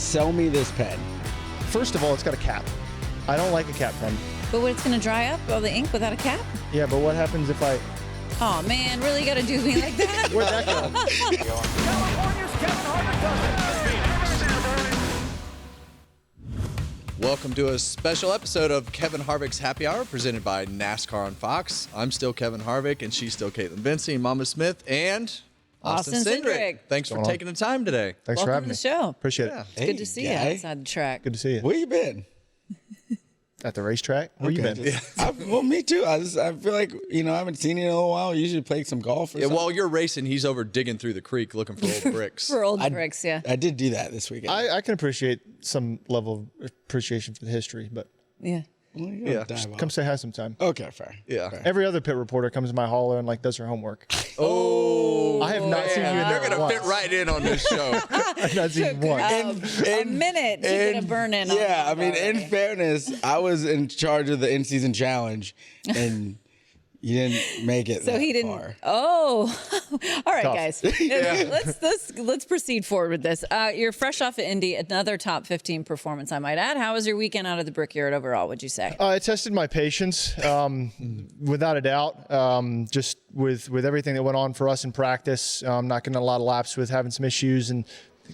Sell me this pen. First of all, it's got a cap. I don't like a cap pen. But what, it's going to dry up all the ink without a cap? Yeah, but what happens if I... Oh, man, really you got to do me like that? Where'd that go? California's Kevin Harvick does it. Welcome to a special episode of Kevin Harvick's Happy Hour, presented by NASCAR on Fox. I'm still Kevin Harvick, and she's still Kaitlyn Vincie, Mamba Smith, and Austin Cindric. Thanks for taking the time today. Thanks Welcome for having to me. the show. Appreciate Yeah. it. It's good to see you outside the track. Good to see you. Where you been? At the racetrack? Where you been? Well, me too. I feel like, I haven't seen you in a little while. You usually play some golf or something. While you're racing, he's over digging through the creek looking for old bricks. For old bricks, yeah. I did do that this weekend. I can appreciate some level of appreciation for the history, but Yeah. Yeah. come say hi sometime. Okay, fair. Yeah. Fair. Every other pit reporter comes to my hauler and does her homework. Oh, I have not seen you in they're there going to once. fit right in on this show. I've not seen one. A minute to get a burn in on Yeah, that I mean, already. in fairness, I was in charge of the in-season challenge, and you didn't make it So that he didn't. far. Oh, all right, Tough. guys. Let's proceed forward with this. You're fresh off of Indy, another top 15 performance, I might add. How was your weekend out of the Brickyard overall? Would you say? I tested my patience, without a doubt. Just with everything that went on for us in practice, not getting a lot of laps with having some issues, and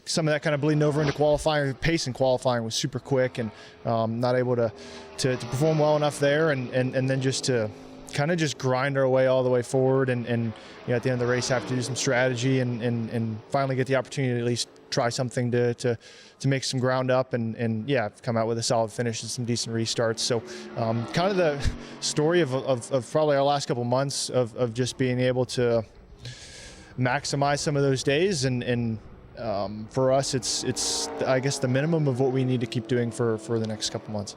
some of that kind of bleeding over into qualifying. Pace in qualifying was super quick, and not able to perform well enough there, and then just to kind of just grind our way all the way forward, and at the end of the race have to do some strategy and finally get the opportunity to at least try something to make some ground up and come out with a solid finish and some decent restarts. So kind of the story of probably our last couple months of just being able to maximize some of those days, and for us it's I guess the minimum of what we need to keep doing for the next couple months.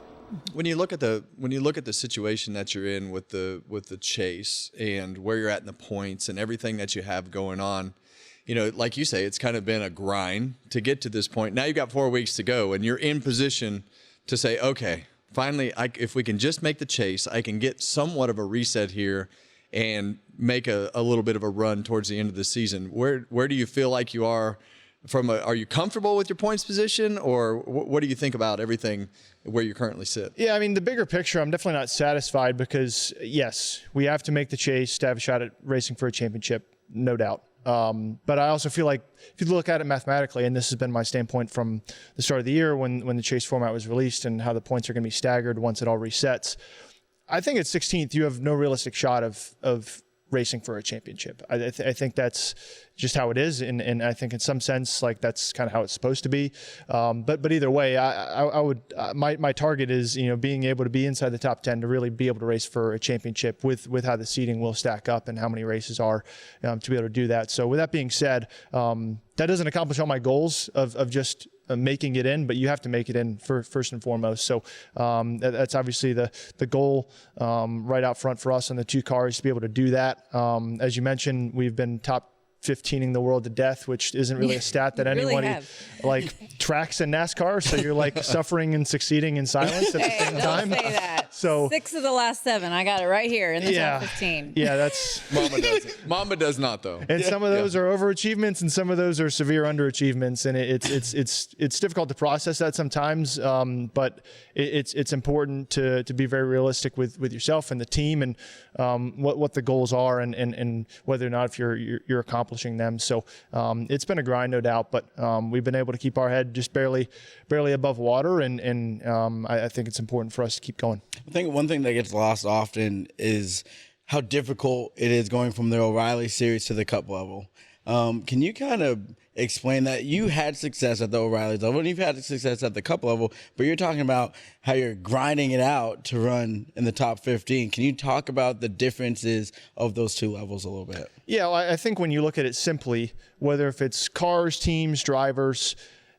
When you look at the situation that you're in with the chase and where you're at in the points and everything that you have going on, like you say, it's kind of been a grind to get to this point. Now you've got 4 weeks to go, and you're in position to say, okay, finally, if we can just make the chase, I can get somewhat of a reset here and make a little bit of a run towards the end of the season. Where do you feel like you are? Are you comfortable with your points position, or what do you think about everything where you currently sit? Yeah, I mean, the bigger picture, I'm definitely not satisfied because, yes, we have to make the chase to have a shot at racing for a championship, no doubt. But I also feel like if you look at it mathematically, and this has been my standpoint from the start of the year when the chase format was released and how the points are going to be staggered once it all resets, I think at 16th, you have no realistic shot of racing for a championship. I think that's just how it is, and I think in some sense that's kind of how it's supposed to be. But either way, I would my target is being able to be inside the top 10 to really be able to race for a championship with how the seeding will stack up and how many races are to be able to do that. So with that being said, that doesn't accomplish all my goals of just making it in, but you have to make it in first and foremost. So that's obviously the goal right out front for us on the two cars to be able to do that. As you mentioned, we've been top 15ing the world to death, which isn't really a stat that anybody tracks in NASCAR. So you're suffering and succeeding in silence at the same time. Don't say that. So 6 of the last 7, I got it right here in the top 15. Yeah, that's Mamba doesn't. Mamba does not, though. And some of those are overachievements, and some of those are severe underachievements, and it's difficult to process that sometimes. But it's important to be very realistic with yourself and the team, and what the goals are, and whether or not if you're accomplishing them. So it's been a grind, no doubt, but we've been able to keep our head just barely above water, and I think it's important for us to keep going. I think one thing that gets lost often is how difficult it is going from the O'Reilly series to the Cup level. Can you kind of explain that? You had success at the O'Reilly level, and you've had success at the Cup level, but you're talking about how you're grinding it out to run in the top 15. Can you talk about the differences of those two levels a little bit? Yeah, well, I think when you look at it simply, whether if it's cars, teams, drivers,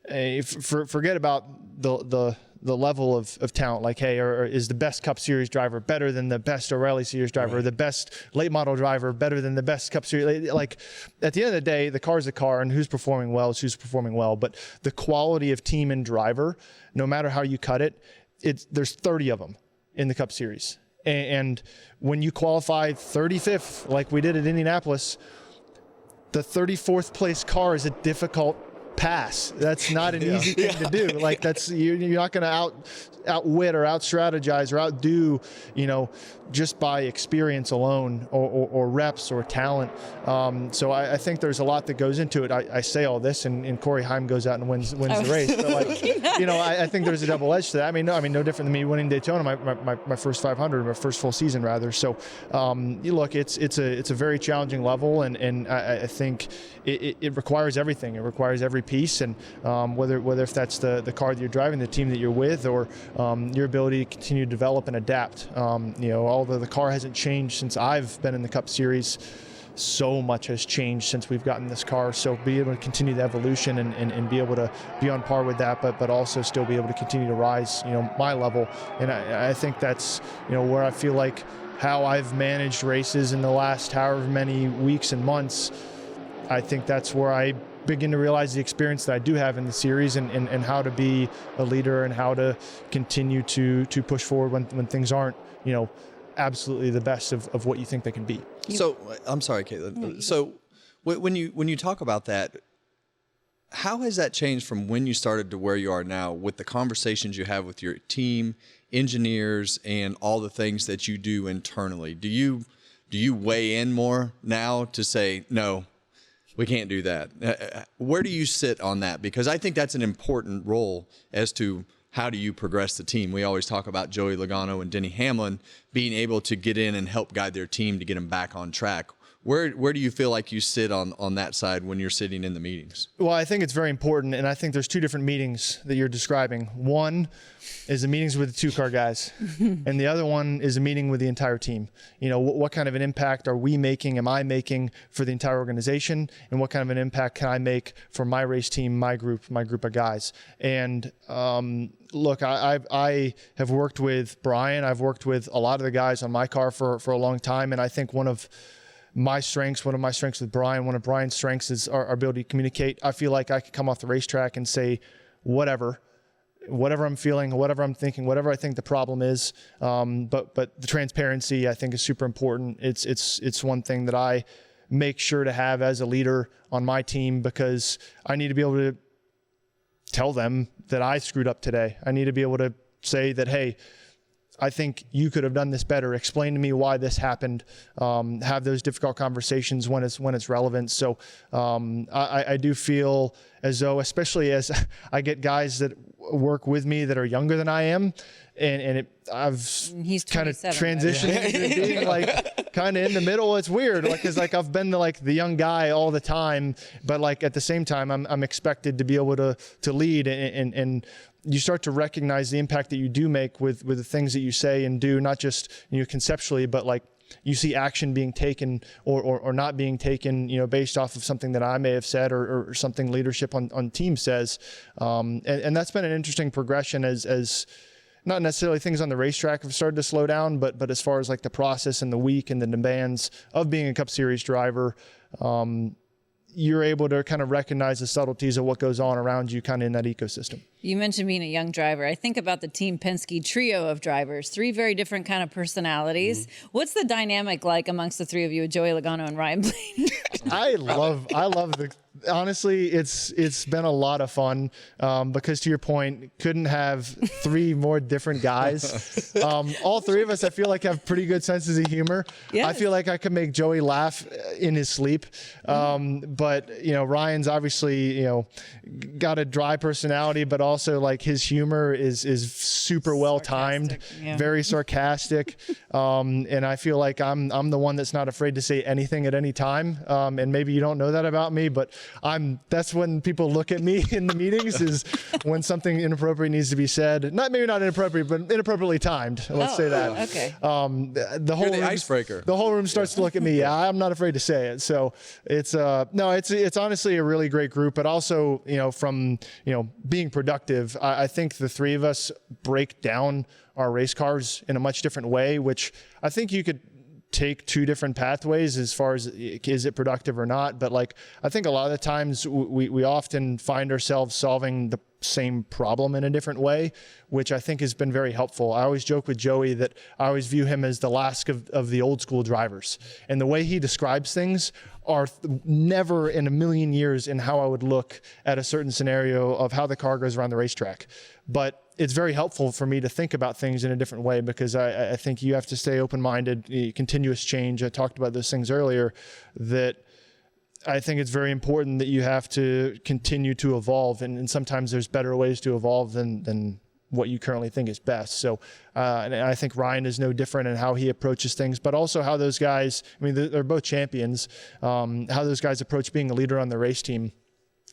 forget about the level of talent, or is the best Cup Series driver better than the best O'Reilly Series driver, or the best late model driver better than the best Cup Series? At the end of the day, the car's a car, and who's performing well is who's performing well. But the quality of team and driver, no matter how you cut it, there's 30 of them in the Cup Series. And when you qualify 35th, like we did at Indianapolis, the 34th place car is a difficult pass. That's not an easy thing to do. Like you're not going to outwit or out-strategize or outdo, just by experience alone or reps or talent. So I think there's a lot that goes into it. I say all this, and Corey Heim goes out and wins the race. But I think there's a double edge to that. I mean, no different than me winning Daytona, my first 500, my first full season rather. So look, it's a very challenging level, and I think it requires everything. It requires every piece, and whether if that's the car that you're driving, the team that you're with, or your ability to continue to develop and adapt. Although the car hasn't changed since I've been in the Cup Series, so much has changed since we've gotten this car. So be able to continue the evolution and be able to be on par with that, but also still be able to continue to rise, my level. And I think that's, where I feel like how I've managed races in the last however many weeks and months. I think that's where I begin to realize the experience that I do have in the series and how to be a leader and how to continue to push forward when things aren't, absolutely the best of what you think they can be. So I'm sorry, Kaitlyn. So when you talk about that, how has that changed from when you started to where you are now with the conversations you have with your team, engineers, and all the things that you do internally? Do you weigh in more now to say, no, we can't do that? Where do you sit on that? Because I think that's an important role as to how do you progress the team. We always talk about Joey Logano and Denny Hamlin being able to get in and help guide their team to get them back on track. Where do you feel like you sit on that side when you're sitting in the meetings? Well, I think it's very important, and I think there's two different meetings that you're describing. One is the meetings with the two-car guys, and the other one is a meeting with the entire team. What kind of an impact are we making, am I making for the entire organization, and what kind of an impact can I make for my race team, my group of guys? And look, I have worked with Brian. I've worked with a lot of the guys on my car for a long time, and I think one of my strengths with Brian, one of Brian's strengths is our ability to communicate. I feel like I could come off the racetrack and say whatever I'm feeling, whatever I'm thinking, whatever I think the problem is. But the transparency, I think, is super important. It's one thing that I make sure to have as a leader on my team, because I need to be able to tell them that I screwed up today. I need to be able to say that, hey, I think you could have done this better. Explain to me why this happened. Have those difficult conversations when it's relevant. So I do feel as though, especially as I get guys that work with me that are younger than I am, and I've kind of transitioned into being like kind of in the middle. It's weird, because I've been the young guy all the time, but at the same time I'm expected to be able to lead and you start to recognize the impact that you do make with the things that you say and do, not just conceptually, but you see action being taken or not being taken, based off of something that I may have said or something leadership on team says. And that's been an interesting progression as not necessarily things on the racetrack have started to slow down, but as far as the process and the week and the demands of being a Cup Series driver, you're able to kind of recognize the subtleties of what goes on around you kind of in that ecosystem. You mentioned being a young driver. I think about the Team Penske trio of drivers, three very different kind of personalities. Mm-hmm. What's the dynamic like amongst the three of you, Joey Logano and Ryan Blaney? I love honestly, it's been a lot of fun because, to your point, couldn't have three more different guys. All three of us, I feel like, have pretty good senses of humor. Yes. I feel like I could make Joey laugh in his sleep. But, Ryan's obviously, got a dry personality, but also his humor is super well timed, very sarcastic. And I feel like I'm the one that's not afraid to say anything at any time. And maybe you don't know that about me, but that's when people look at me in the meetings, is when something inappropriate needs to be said. Maybe not inappropriate, but inappropriately timed. Let's say that. Okay. The icebreaker. The whole room starts to look at me. Yeah, I'm not afraid to say it. So it's honestly a really great group, but also, from, being productive, I think the three of us break down our race cars in a much different way, which I think you could take two different pathways as far as is it productive or not. But I think a lot of the times we often find ourselves solving same problem in a different way, which I think has been very helpful. I always joke with Joey that I always view him as the last of the old school drivers. And the way he describes things are never in a million years in how I would look at a certain scenario of how the car goes around the racetrack. But it's very helpful for me to think about things in a different way, because I think you have to stay open-minded, continuous change. I talked about those things earlier, that I think it's very important that you have to continue to evolve, and sometimes there's better ways to evolve than what you currently think is best. So, and I think Ryan is no different in how he approaches things, but also how those guys, I mean, they're both champions, how those guys approach being a leader on the race team.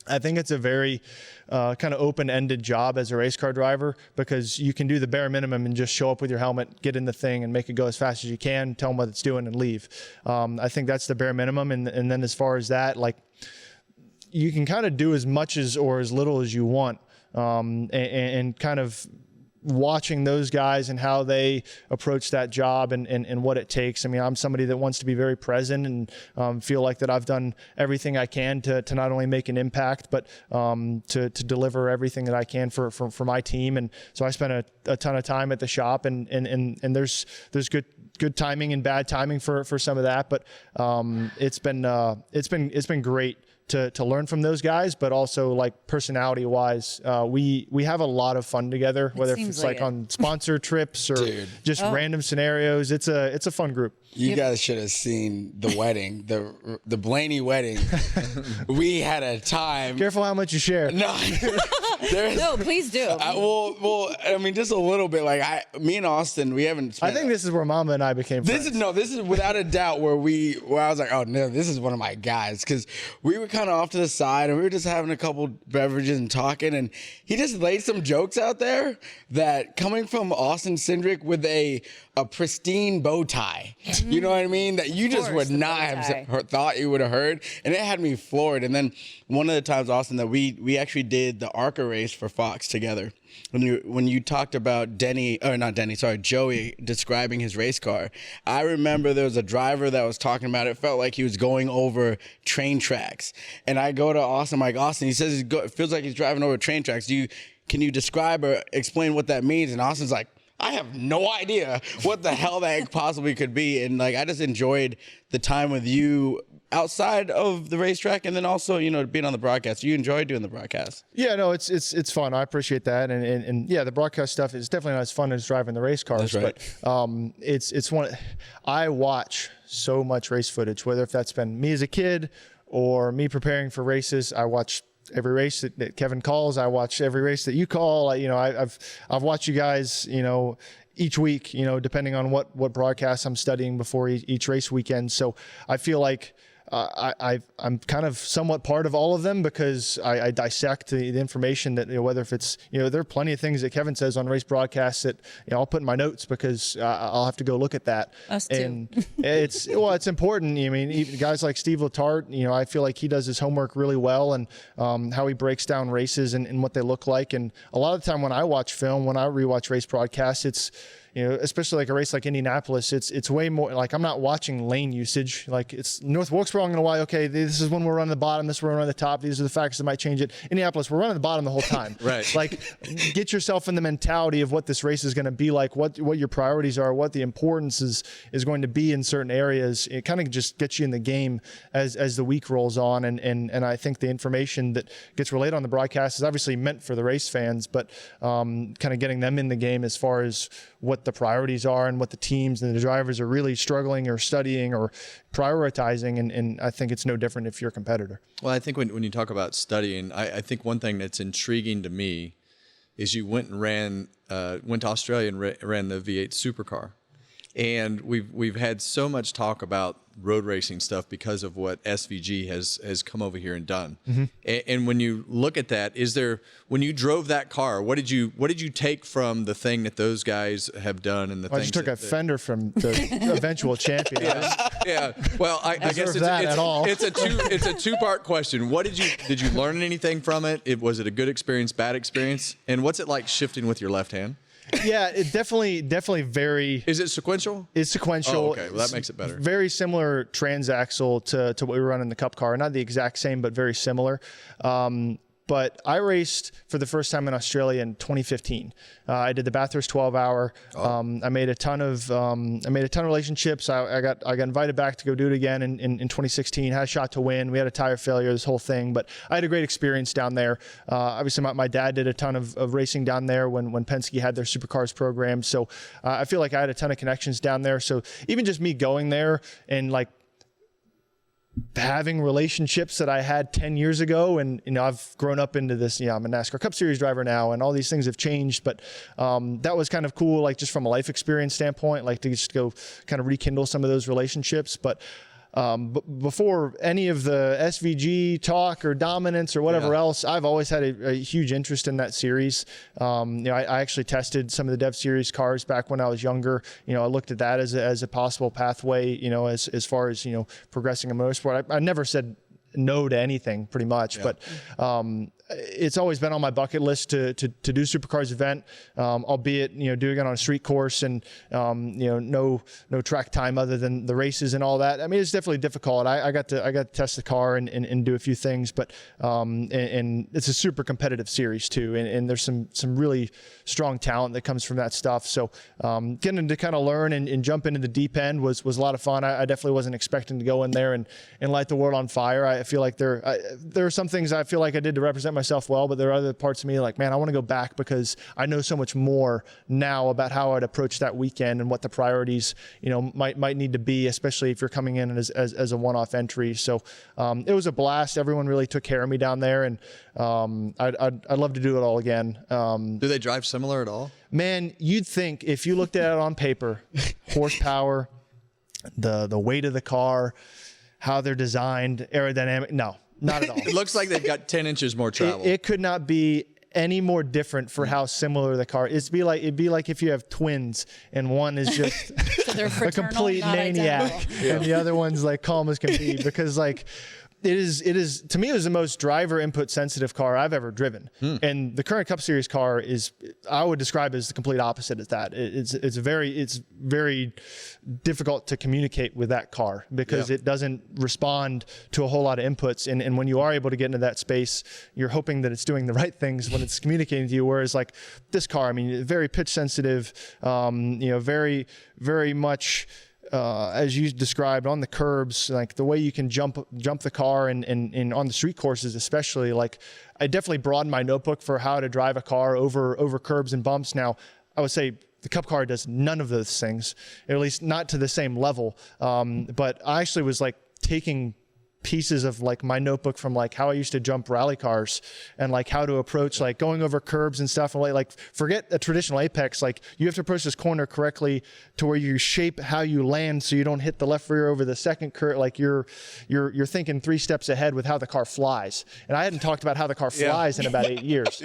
I think it's a very kind of open-ended job as a race car driver, because you can do the bare minimum and just show up with your helmet, get in the thing, and make it go as fast as you can, tell them what it's doing, and leave. I think that's the bare minimum. And then as far as that, like, you can kind of do as much as or as little as you want, and kind of watching those guys and how they approach that job and what it takes. I mean, I'm somebody that wants to be very present and feel like that I've done everything I can to not only make an impact, but to deliver everything that I can for my team. And so I spent a ton of time at the shop, and there's good timing and bad timing for some of that. But it's been great to learn from those guys, but also, like, personality wise, we have a lot of fun together, whether it's like on sponsor trips or just random scenarios. It's a fun group. You guys should have seen the wedding, the Blaney wedding. We had a time. Careful how much you share. No, no, please do. Well, I mean, just a little bit. Like, me and Austin, we haven't. I think this is where Mamba and I became friends. This is without a doubt where I was like, oh no, this is one of my guys, because we were kind of off to the side and we were just having a couple beverages and talking, and he just laid some jokes out there that, coming from Austin Cindric with a pristine bow tie, you know what I mean, that you just would not have thought you would have heard, and it had me floored. And then one of the times, Austin, that we actually did the ARCA race for Fox together, when you talked about Joey describing his race car, I remember there was a driver that was talking about it felt like he was going over train tracks. And I go to Austin, I'm like, Austin, he says it feels like he's driving over train tracks. Can you describe or explain what that means? And Austin's like, I have no idea what the hell that possibly could be. And, like, I just enjoyed the time with you outside of the racetrack, and then also, being on the broadcast. You enjoy doing the broadcast. Yeah, no, it's fun. I appreciate that. And yeah, the broadcast stuff is definitely not as fun as driving the race cars. That's right. But it's one. I watch so much race footage, whether if that's been me as a kid or me preparing for races. I watch every race that Kevin calls. I watch every race that you call. I've watched you guys, each week, depending on what broadcast I'm studying before each race weekend. So I feel like I'm kind of somewhat part of all of them, because I dissect the information that, whether if it's, there are plenty of things that Kevin says on race broadcasts that, I'll put in my notes, because I'll have to go look at that. Us too. And it's important. I mean, even guys like Steve Letarte, I feel like he does his homework really well, and how he breaks down races and what they look like. And a lot of the time when I watch film, when I rewatch race broadcasts, it's, especially like a race like Indianapolis, it's way more like, I'm not watching lane usage. Like, it's North Wilkesboro, I'm going to watch, okay, this is when we're running the bottom, this is when we're running the top, these are the factors that might change it. Indianapolis, we're running the bottom the whole time. Right. Like, get yourself in the mentality of what this race is going to be like, what your priorities are, what the importance is going to be in certain areas. It kind of just gets you in the game as the week rolls on. And I think the information that gets relayed on the broadcast is obviously meant for the race fans, but kind of getting them in the game as far as what the priorities are and what the teams and the drivers are really struggling or studying or prioritizing. And I think it's no different if you're a competitor. Well, I think when you talk about studying, I think one thing that's intriguing to me is you went to Australia and ran the V8 supercar. And we've had so much talk about road racing stuff because of what SVG has come over here and done. Mm-hmm. And when you look at that, when you drove that car, what did you take from the thing that those guys have done and the things? I just took a fender from the eventual champion. Yeah. Well, I guess it's a two-part question. Did you learn anything from it? Was it a good experience, bad experience? And what's it like shifting with your left hand? Yeah, it definitely very. Is it sequential? It's sequential. Oh, okay. Well, that makes it better. Very similar transaxle to what we run in the Cup car. Not the exact same, but very similar. But but I raced for the first time in Australia in 2015. I did the Bathurst 12-hour. I made a ton of relationships. I got invited back to go do it again in 2016. Had a shot to win. We had a tire failure, this whole thing, but I had a great experience down there. Obviously, my dad did a ton of racing down there when Penske had their supercars program. So I feel like I had a ton of connections down there. So even just me going there and like having relationships that I had 10 years ago, and I've grown up into this, I'm a NASCAR Cup Series driver now, and all these things have changed, but that was kind of cool, like just from a life experience standpoint, like to just go kind of rekindle some of those relationships. But before any of the SVG talk or dominance or whatever else, I've always had a huge interest in that series. I actually tested some of the Dev Series cars back when I was younger. I looked at that as a possible pathway, as far as, progressing in motorsport. I never said no to anything pretty much, but it's always been on my bucket list to do Supercars event, albeit, doing it on a street course and, no track time other than the races and all that. I mean, it's definitely difficult. I got to test the car and do a few things, but, and it's a super competitive series too. And there's some really strong talent that comes from that stuff. So, getting to kind of learn and jump into the deep end was a lot of fun. I definitely wasn't expecting to go in there and light the world on fire. I feel like there are some things I feel like I did to represent myself well, but there are other parts of me like, man, I want to go back because I know so much more now about how I'd approach that weekend and what the priorities, might need to be, especially if you're coming in as a one-off entry. So it was a blast. Everyone really took care of me down there, and I'd love to do it all again. Do they drive similar at all? Man, you'd think if you looked at it on paper, horsepower, the weight of the car, how they're designed, aerodynamic. No, not at all. It looks like they've got 10 inches more travel. It could not be any more different for how similar the car is. It'd be like if you have twins and one is just So a complete maniac and the other one's like calm as can be, because like it is to me, it was the most driver input sensitive car I've ever driven. And the current Cup Series car I would describe as the complete opposite of that. It's very difficult to communicate with that car because it doesn't respond to a whole lot of inputs. And when you are able to get into that space, you're hoping that it's doing the right things when it's communicating to you. Whereas like this car, I mean, very pitch sensitive, very, very much, as you described on the curbs, like the way you can jump the car and on the street courses, especially, like I definitely broadened my notebook for how to drive a car over curbs and bumps. Now, I would say the Cup car does none of those things, or at least not to the same level. But I actually was like taking pieces of like my notebook from like how I used to jump rally cars and like how to approach like going over curbs and stuff, and like forget a traditional apex, like you have to approach this corner correctly to where you shape how you land so you don't hit the left rear over the second curve. Like you're thinking 3 steps ahead with how the car flies, and I hadn't talked about how the car flies in about 8 years.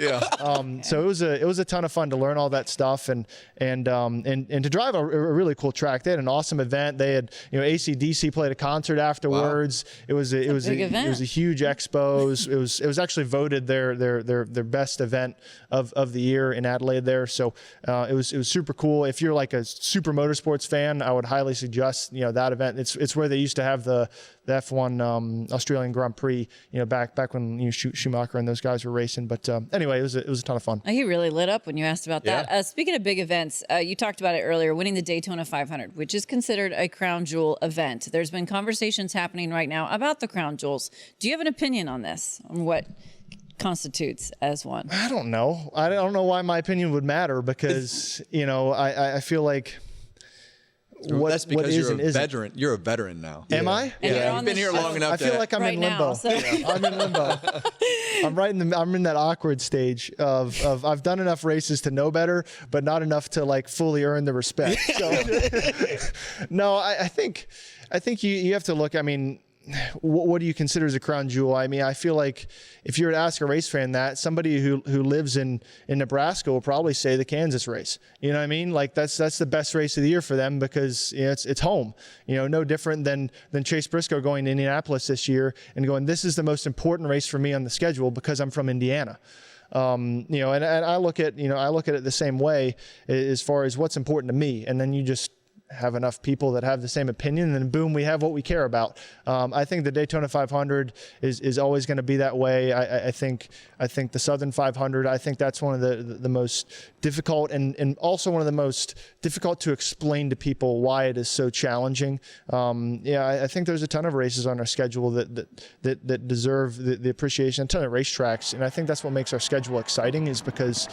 So it was a ton of fun to learn all that stuff and to drive a really cool track. They had an awesome event. They had AC/DC played a concert afterwards. Wow. It was a huge expo. It was actually voted their best event of the year in Adelaide there. So it was super cool. If you're like a super motorsports fan, I would highly suggest that event. It's where they used to have the F1 Australian Grand Prix back when Schumacher and those guys were racing. But anyway, it was a ton of fun. He really lit up when you asked about that. Speaking of big events, you talked about it earlier, winning the Daytona 500, which is considered a crown jewel event. There's been conversations happening right now about the crown jewels. Do you have an opinion on this, on what constitutes as one? I don't know. I don't know why my opinion would matter, because I feel like that's because you're a veteran. You're a veteran now. Am I? Yeah, you've been here long enough. I feel like I'm in limbo. I'm in limbo. I'm in that awkward stage of I've done enough races to know better, but not enough to like fully earn the respect. So, no, I think you have to look. I mean, what do you consider as a crown jewel? I mean, I feel like if you were to ask a race fan that, somebody who lives in Nebraska will probably say the Kansas race. You know what I mean? Like that's the best race of the year for them because it's home. No different than Chase Briscoe going to Indianapolis this year and going, this is the most important race for me on the schedule because I'm from Indiana. And I look at it the same way as far as what's important to me, and then you just have enough people that have the same opinion, and then boom, we have what we care about. I think the Daytona 500 is always going to be that way. I think the Southern 500, I think that's one of the most difficult and also one of the most difficult to explain to people why it is so challenging. I think there's a ton of races on our schedule that deserve the appreciation, a ton of racetracks, and I think that's what makes our schedule exciting, is because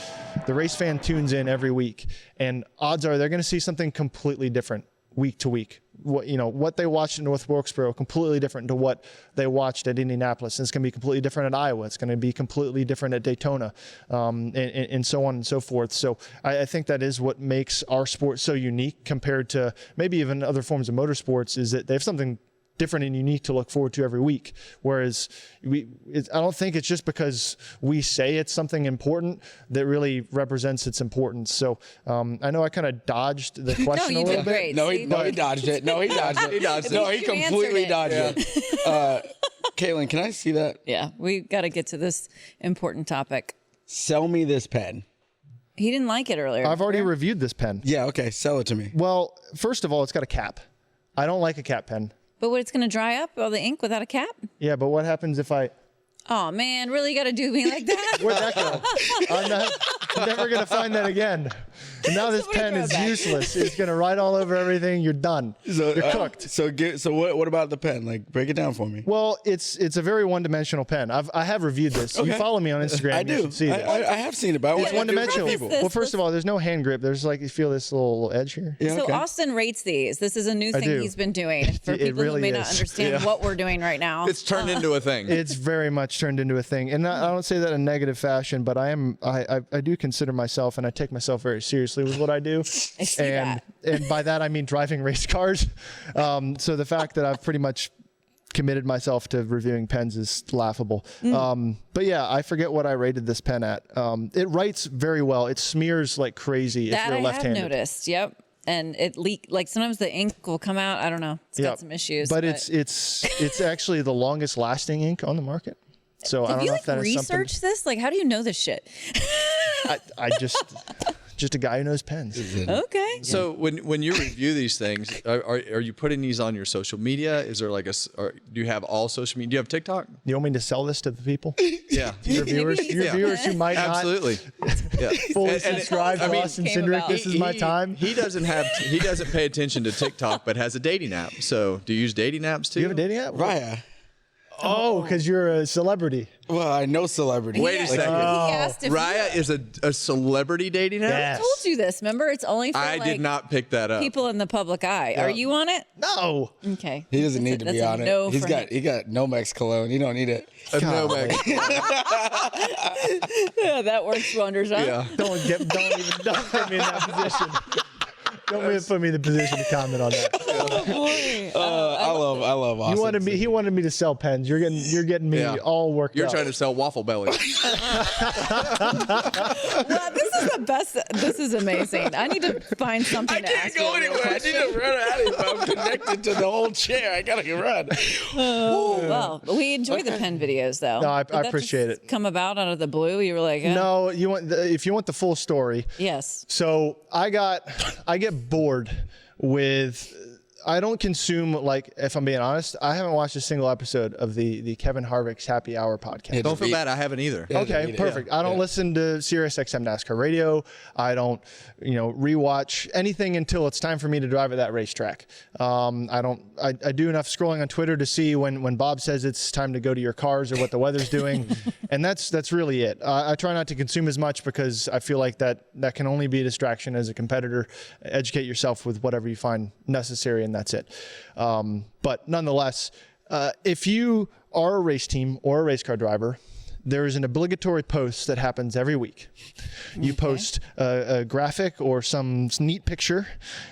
the race fan tunes in every week, and odds are they're going to see something completely different week to week. What they watched in North Wilkesboro, completely different to what they watched at Indianapolis. And it's going to be completely different at Iowa. It's going to be completely different at Daytona, and so on and so forth. So I think that is what makes our sport so unique compared to maybe even other forms of motorsports, is that they have something different and unique to look forward to every week. Whereas I don't think it's just because we say it's something important that really represents its importance. So I know I kind of dodged the question no, you a little did bit. great. No, he dodged it. No, he dodged it. He dodged No, it. he completely dodged it. Kaitlyn, can I see that? Yeah, we got to get to this important topic. Sell me this pen. He didn't like it earlier. I've already reviewed this pen. Yeah, okay, sell it to me. Well, first of all, it's got a cap. I don't like a cap pen. But what, it's going to dry up, all the ink without a cap? Yeah, but what happens if I... Oh, man, really got to do me like that? Where'd that go? I'm never going to find that again. And now this Somebody pen throw is it back. useless. It's going to write all over everything. You're done. You're cooked. So what about the pen? Like, break it down for me. Well, it's a very one-dimensional pen. I have reviewed this. You follow me on Instagram. I You do. should see this. I have seen it, but I It's want to do it for one-dimensional. people. This- Well, first of all, there's no hand grip. There's you feel this little edge here. Yeah, So okay. Austin rates these. This is a new thing do. he's been doing for It people really who may not is. understand what we're doing right now. It's turned into a thing. It's very much turned into a thing, and I don't say that in a negative fashion, but I do consider myself, and I take myself very seriously with what I do. I see that. And by that I mean driving race cars. So the fact that I've pretty much committed myself to reviewing pens is laughable. But yeah, I forget what I rated this pen at. It writes very well. It smears like crazy That if you're I left-handed. have noticed. Yep. And it leak, like sometimes the ink will come out. I don't know. It's got some issues. But it's actually the longest lasting ink on the market. So I have don't you know if that is something. researched this? Like, how do you know this shit? I just a guy who knows pens. Okay. So when you review these things, are you putting these on your social media? Is there like do you have all social media? Do you have TikTok? You want me to sell this to the people? Yeah. Your viewers who might Absolutely. Yeah. not fully subscribe to I mean, Austin came Cindric. about. This is my time. He doesn't pay attention to TikTok, but has a dating app. So do you use dating apps too? Do you have a dating app? Raya. Oh, because you're a celebrity. Well, I know celebrity. Wait a second. He asked if Raya is a celebrity dating app? Yes. I told you this. Remember, it's only for I like, did not pick that up. people in the public eye. Are you on it? No. Okay. He doesn't need to be on it. No He for got Nomex cologne. He don't need it. No, man. Yeah, that works wonders. Huh? Yeah. Don't put me in that position. Don't even put me in the position to comment on that. Boy. I love Austin. He wanted me to sell pens. You're getting me Yeah. all worked You're up. trying to sell waffle belly. Well, this is the best. This is amazing. I need to find something to ask you. A real question. to run out of here. I'm connected to the whole chair. I gotta run. Well, we enjoy the pen videos, though. No, I Did that appreciate just it. Come about out of the blue. You were like, No, if you want the full story. yes. So I get bored with. I don't consume, like, if I'm being honest, I haven't watched a single episode of the Kevin Harvick's Happy Hour podcast. Don't feel bad. I haven't either. Okay, perfect. I don't listen to Sirius XM NASCAR radio. I don't, rewatch anything until it's time for me to drive at that racetrack. I do enough scrolling on Twitter to see when Bob says it's time to go to your cars or what the weather's doing. And that's really it. I try not to consume as much because I feel like that can only be a distraction as a competitor. Educate yourself with whatever you find necessary, and that's it. But nonetheless, if you are a race team or a race car driver, there is an obligatory post that happens every week. You post a graphic or some neat picture,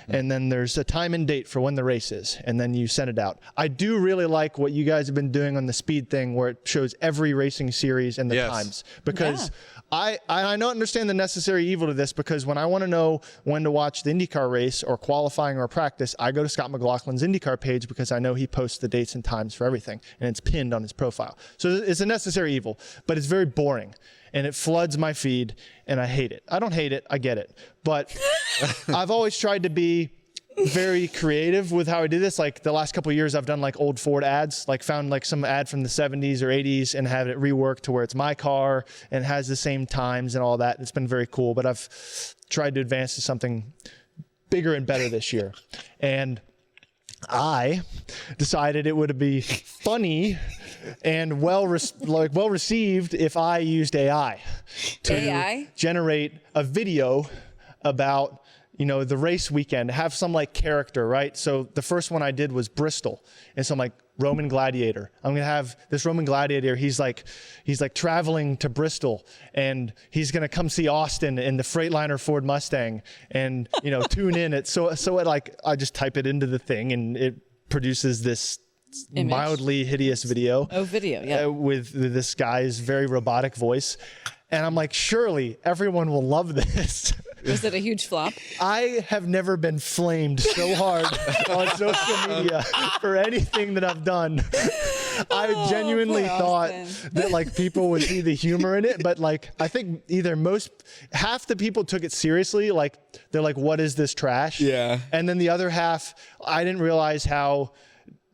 and then there's a time and date for when the race is, and then you send it out. I do really like what you guys have been doing on the speed thing, where it shows every racing series and the Yes. times, because I don't understand the necessary evil to this, because when I want to know when to watch the IndyCar race or qualifying or practice, I go to Scott McLaughlin's IndyCar page because I know he posts the dates and times for everything, and it's pinned on his profile. So it's a necessary evil, but it's very boring, and it floods my feed, and I hate it. I don't hate it. I get it. But I've always tried to be very creative with how I do this. Like the last couple of years, I've done like old Ford ads, like found like some ad from the 70s or 80s and have it reworked to where it's my car and has the same times and all that. It's been very cool, but I've tried to advance to something bigger and better this year. And I decided it would be funny and well received if I used AI to generate a video about, you know, the race weekend, have some like character, right? So the first one I did was Bristol. And so I'm like, Roman gladiator. I'm going to have this Roman gladiator. He's like traveling to Bristol and he's going to come see Austin in the Freightliner Ford Mustang and, you know, tune in it. So it like, I just type it into the thing and it produces this image. Mildly hideous video. Oh, video. Yeah. With this guy's very robotic voice. And I'm like, surely everyone will love this. Was it a huge flop? I have never been flamed so hard on social media for anything that I've done. I genuinely thought that like people would see the humor in it, but like I think half the people took it seriously. Like they're like, what is this trash? Yeah. And then the other half, I didn't realize how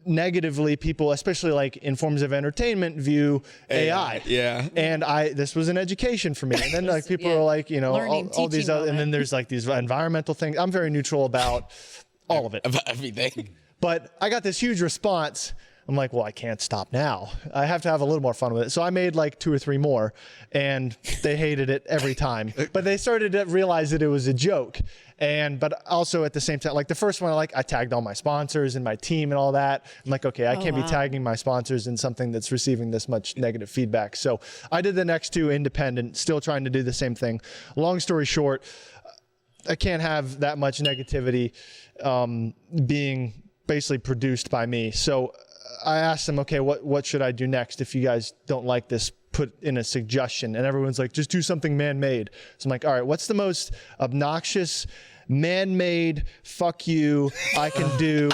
negatively people, especially like in forms of entertainment, view AI. Yeah. And this was an education for me. And then like people are like, you know, all these other, and then there's like these environmental things. I'm very neutral about all of it. About everything. But I got this huge response. I'm like, well, I can't stop now. I have to have a little more fun with it. So I made like 2 or 3 more and they hated it every time. But they started to realize that it was a joke. But also at the same time, like the first one, I tagged all my sponsors and my team and all that. I'm like, okay, I can't be tagging my sponsors in something that's receiving this much negative feedback. So I did the next 2 independent, still trying to do the same thing. Long story short, I can't have that much negativity being basically produced by me. So I asked them, okay, what should I do next? If you guys don't like this, put in a suggestion. And everyone's like, just do something man-made. So I'm like, all right, what's the most obnoxious man-made fuck you I can do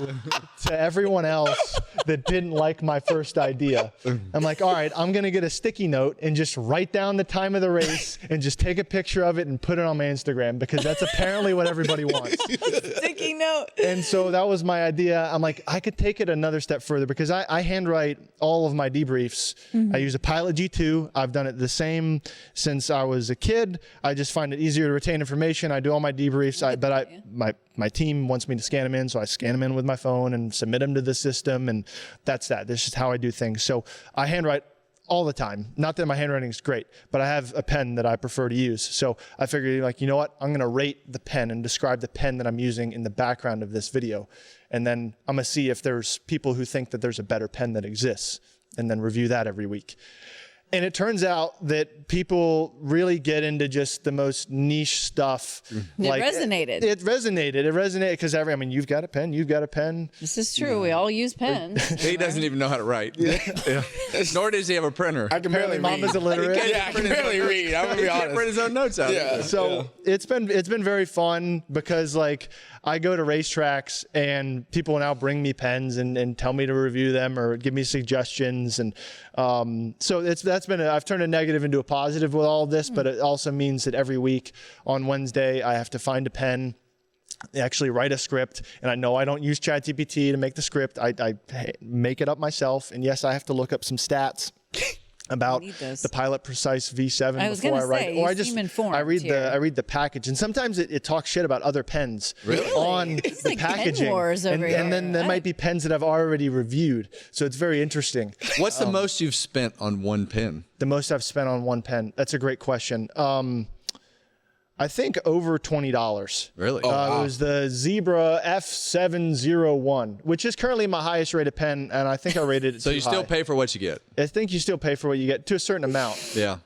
to everyone else that didn't like my first idea? I'm like, all right, I'm going to get a sticky note and just write down the time of the race and just take a picture of it and put it on my Instagram because that's apparently what everybody wants. Sticky note. And so that was my idea. I'm like, I could take it another step further because I handwrite all of my debriefs. I use a Pilot G2. I've done it the same since I was a kid. I just find it easier to retain information. I do all my debriefs. But my team wants me to scan them in, so I scan them in with my phone and submit them to the system, and that's that. This is how I do things. So I handwrite all the time. Not that my handwriting is great, but I have a pen that I prefer to use. So I figured, like, you know what? I'm going to rate the pen and describe the pen that I'm using in the background of this video, and then I'm going to see if there's people who think that there's a better pen that exists, and then review that every week. And it turns out that people really get into just the most niche stuff. It resonated. It resonated because you've got a pen, you've got a pen. This is true. We all use pens. He doesn't even know how to write. Nor does he have a printer. I can barely read. Mama's illiterate. I can barely read. I'm gonna be honest. He can't print his own notes out. Yeah. So it's been very fun because like I go to racetracks and people now bring me pens and tell me to review them or give me suggestions. And so I've turned a negative into a positive with all of this, but it also means that every week on Wednesday, I have to find a pen, actually write a script. And I know I don't use ChatGPT to make the script. I make it up myself. And yes, I have to look up some stats about the Pilot Precise V7 before I write. Or I read the package, and sometimes it talks shit about other pens on it's the like packaging. Pen Wars over here. And then there might be pens that I've already reviewed. So it's very interesting. What's the most you've spent on one pen? The most I've spent on one pen? That's a great question. I think over $20. Really? It was the Zebra F701, which is currently my highest rated pen, and I think I rated it So too you still high. pay for what you get? I think you still pay for what you get to a certain amount. Yeah.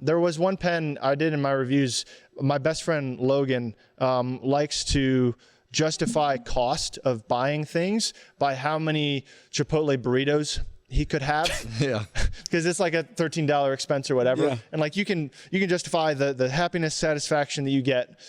There was one pen I did in my reviews. My best friend Logan likes to justify cost of buying things by how many Chipotle burritos he could have. Yeah. Because it's like a $13 expense or whatever. Yeah. And like you can justify the happiness, satisfaction that you get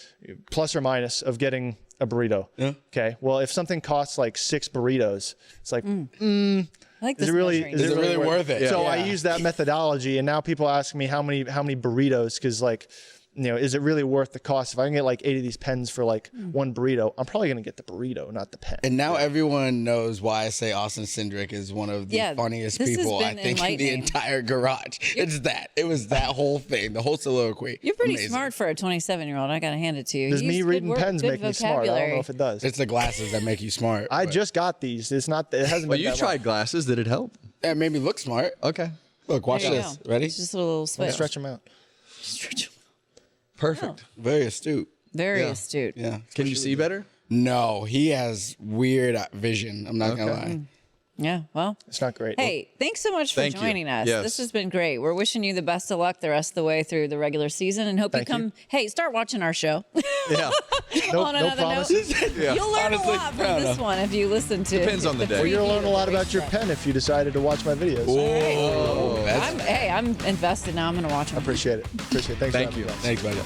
plus or minus of getting a burrito. Yeah. Okay. Well, if something costs like 6 burritos, it's like, I like this is it really worth it? So Yeah. I use that methodology, and now people ask me how many burritos, because like is it really worth the cost? If I can get like 8 of these pens for like one burrito, I'm probably going to get the burrito, not the pen. And now everyone knows why I say Austin Cindric is one of the funniest people I think in the entire garage. It's that. It was that whole thing, the whole soliloquy. You're pretty smart for a 27-year-old. I got to hand it to you. Does me reading pens make me smart? I don't know if it does. It's the glasses that make you smart. I just got these. It's not. It hasn't. Well, been you that tried long. glasses. Did it help? It made me look smart. Okay. Look, watch There you this. go. Ready? It's just a little switch. Stretch them out. Perfect. Very astute. Very astute. Yeah. Can you see better? No, he has weird vision. I'm not gonna lie. Yeah, well. It's not great. Hey, thanks so much for Thank you. joining us. Yes. This has been great. We're wishing you the best of luck the rest of the way through the regular season and hope Thank you come. you. Hey, start watching our show. Yeah. On no another promises. note, you'll learn Honestly, a lot from I don't this know. one if you listen to Depends on the day. Well, you'll learn a lot preview of about the your race pen if you decided to watch my videos. Oh, that's I'm invested now. I'm going to watch them. Appreciate it. Thanks. Thank for having you. me, guys. thanks, buddy.